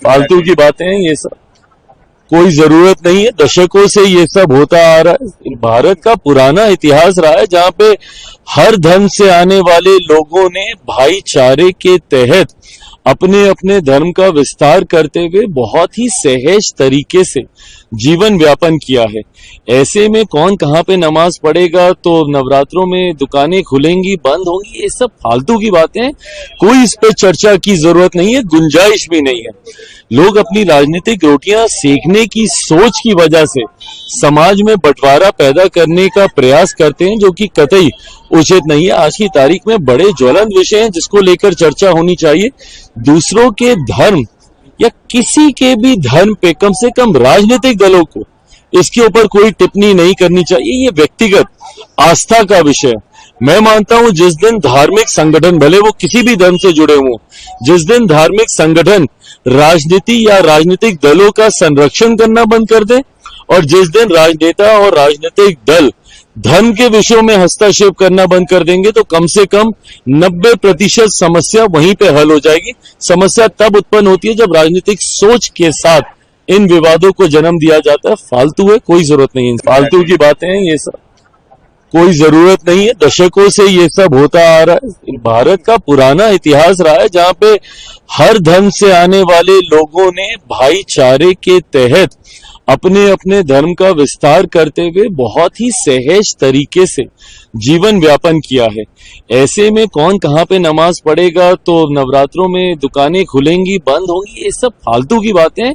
फालतू की बातें हैं ये सब, कोई जरूरत नहीं है। दशकों से ये सब होता आ रहा है। भारत का पुराना इतिहास रहा है जहां पे हर धर्म से आने वाले लोगों ने भाईचारे के तहत अपने अपने धर्म का विस्तार करते हुए बहुत ही सहज तरीके से जीवन व्यापन किया है। ऐसे में कौन कहाँ पे नमाज पढ़ेगा, तो नवरात्रों में दुकानें खुलेंगी बंद होंगी, ये सब फालतू की बातें हैं। कोई इस पे चर्चा की जरूरत नहीं है, गुंजाइश भी नहीं है। लोग अपनी राजनीतिक रोटियां सेकने की सोच की वजह से समाज में बंटवारा पैदा करने का प्रयास करते हैं, जो कि कतई उचित नहीं है। आज की तारीख में बड़े ज्वलंत विषय हैं जिसको लेकर चर्चा होनी चाहिए। दूसरों के धर्म या किसी के भी धर्म पे कम से कम राजनीतिक दलों को इसके ऊपर कोई टिप्पणी नहीं करनी चाहिए। ये व्यक्तिगत आस्था का विषय है। मैं मानता हूं जिस दिन धार्मिक संगठन, भले वो किसी भी धर्म से जुड़े हों, जिस दिन धार्मिक संगठन राजनीति या राजनीतिक दलों का संरक्षण करना बंद कर दे और जिस दिन राजनेता और राजनीतिक दल धर्म के विषयों में हस्तक्षेप करना बंद कर देंगे, तो कम से कम 90% समस्या वहीं पे हल हो जाएगी। समस्या तब उत्पन्न होती है जब राजनीतिक सोच के साथ इन विवादों को जन्म दिया जाता है। फालतू है, कोई जरूरत नहीं है। फालतू की बातें हैं ये सब, कोई जरूरत नहीं है। दशकों से ये सब होता आ रहा है। भारत का पुराना इतिहास रहा है जहां पे हर धर्म से आने वाले लोगों ने भाईचारे के तहत अपने अपने धर्म का विस्तार करते हुए बहुत ही सहज तरीके से जीवन व्यापन किया है। ऐसे में कौन कहाँ पे नमाज पढ़ेगा, तो नवरात्रों में दुकानें खुलेंगी बंद होंगी, ये सब फालतू की बातें हैं।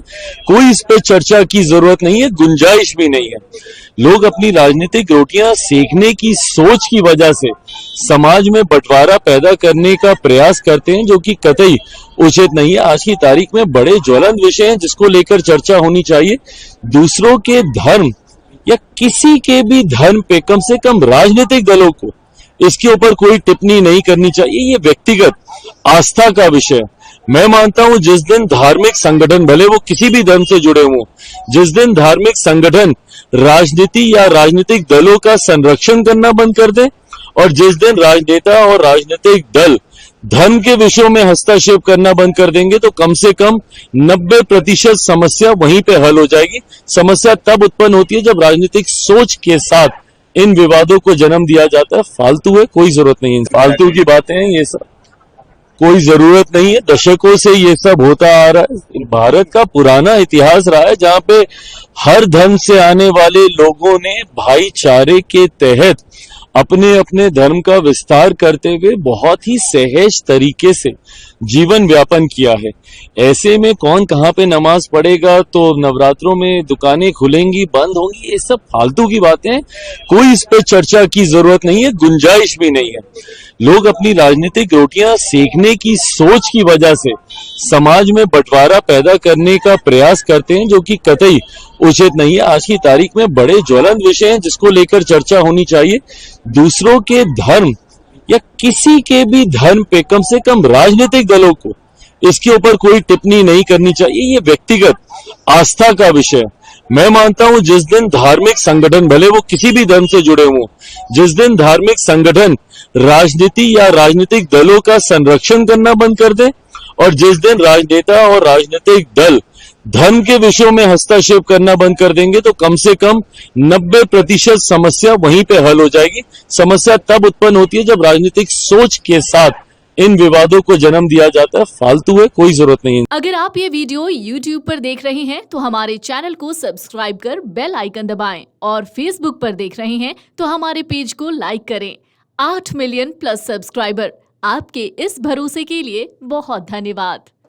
कोई इस पे चर्चा की जरूरत नहीं है, गुंजाइश भी नहीं है। लोग अपनी राजनीतिक रोटियां सेकने की सोच की वजह से समाज में बंटवारा पैदा करने का प्रयास करते हैं, जो कि कतई उचित नहीं है। आज की तारीख में बड़े ज्वलंत विषय हैं जिसको लेकर चर्चा होनी चाहिए। दूसरों के धर्म या किसी के भी धर्म पे कम से कम राजनीतिक दलों को इसके ऊपर कोई टिप्पणी नहीं करनी चाहिए। ये व्यक्तिगत आस्था का विषय है। मैं मानता हूं जिस दिन धार्मिक संगठन, भले वो किसी भी धर्म से जुड़े हों, जिस दिन धार्मिक संगठन राजनीति या राजनीतिक दलों का संरक्षण करना बंद कर दे और जिस दिन राजनेता और राजनीतिक दल धर्म के विषयों में हस्तक्षेप करना बंद कर देंगे, तो कम से कम 90% समस्या वहीं पे हल हो जाएगी। समस्या तब उत्पन्न होती है जब राजनीतिक सोच के साथ इन विवादों को जन्म दिया जाता है। फालतू है, कोई जरूरत नहीं है। फालतू की बातें हैं ये सब, कोई जरूरत नहीं है। दशकों से ये सब होता आ रहा है। भारत का पुराना इतिहास रहा है जहां पे हर धर्म से आने वाले लोगों ने भाईचारे के तहत अपने अपने धर्म का विस्तार करते हुए बहुत ही सहज तरीके से जीवन व्यापन किया है। ऐसे में कौन कहाँ पे नमाज पढ़ेगा, तो नवरात्रों में दुकानें खुलेंगी बंद होंगी, ये सब फालतू की बातें हैं। कोई इस पे चर्चा की जरूरत नहीं है, गुंजाइश भी नहीं है। लोग अपनी राजनीतिक रोटियां सेकने की सोच की वजह से समाज में बंटवारा पैदा करने का प्रयास करते हैं, जो कि कतई उचित नहीं है। आज की तारीख में बड़े ज्वलंत विषय हैं जिसको लेकर चर्चा होनी चाहिए। दूसरों के धर्म या किसी के भी धर्म पे कम से कम राजनीतिक दलों को इसके ऊपर कोई टिप्पणी नहीं करनी चाहिए। ये व्यक्तिगत आस्था का विषय है। मैं मानता हूं जिस दिन धार्मिक संगठन, भले वो किसी भी धर्म से जुड़े हों, जिस दिन धार्मिक संगठन राजनीति या राजनीतिक दलों का संरक्षण करना बंद कर दे और जिस दिन राजनेता और राजनीतिक दल धर्म के विषयों में हस्तक्षेप करना बंद कर देंगे, तो कम से कम 90% समस्या वहीं पे हल हो जाएगी। समस्या तब उत्पन्न होती है जब राजनीतिक सोच के साथ इन विवादों को जन्म दिया जाता है। फालतू है, कोई जरूरत नहीं है। अगर आप ये वीडियो YouTube पर देख रहे हैं तो हमारे चैनल को सब्सक्राइब कर बेल आइकन दबाएं और Facebook पर देख रहे हैं तो हमारे पेज को लाइक करें। 8 मिलियन प्लस सब्सक्राइबर, आपके इस भरोसे के लिए बहुत धन्यवाद।